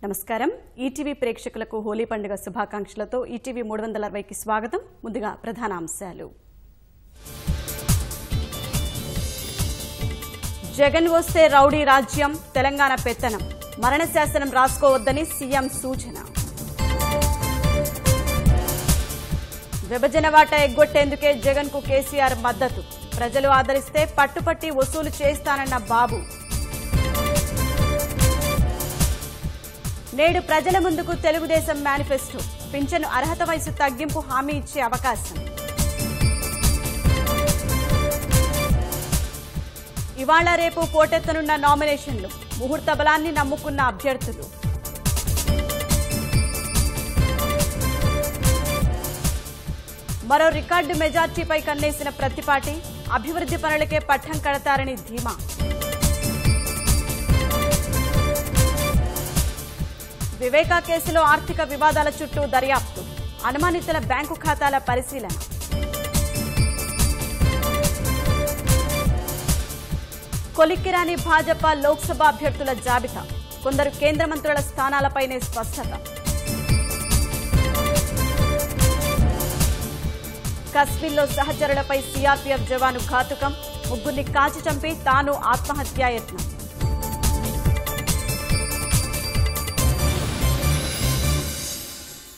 నమస్కారం ఈటీవీ ప్రేక్షకులకు హోలీ పండుగ శుభాకాంక్షలతో ఈటీవీ 360కి స్వాగతం. ముందుగా ప్రధాన అంశాలు. జగన్ వస్తే రౌడీ రాజ్యం, తెలంగాణ పెత్తనం, మరణ శాసనం రాసుకోవద్దని సీఎం సూచన. విభజన వాటా ఎగ్గొట్టేందుకే జగన్ కు కేసీఆర్ మద్దతు, ప్రజలు ఆదరిస్తే పట్టుపట్టి వసూలు చేస్తానన్న బాబు. నేడు ప్రజల ముందుకు తెలుగుదేశం మేనిఫెస్టో, పింఛను అర్హత వయసు తగ్గింపు హామీ ఇచ్చే అవకాశం. ఇవాళ రేపు పోటెత్తనున్న నామినేషన్లు, ముహూర్త బలాన్ని నమ్ముకున్న అభ్యర్థులు. మరో రికార్డు మెజార్టీపై కన్నేసిన ప్రతిపాటి, అభివృద్ధి పనులకే పట్టం కడతారని ధీమా. వివేకా కేసులో ఆర్థిక వివాదాల చుట్టూ దర్యాప్తు, అనుమానితుల బ్యాంకు ఖాతాల పరిశీలన. కొలిక్కిరాని భాజపా లోక్సభ అభ్యర్థుల జాబితా, కొందరు కేంద్ర మంత్రుల స్థానాలపైనే స్పష్టత. కశ్మీర్లో సహచరులపై సీఆర్పీఎఫ్ జవాను ఘాతుకం, ముగ్గురిని కాల్చి చంపి తాను ఆత్మహత్యాయత్నం.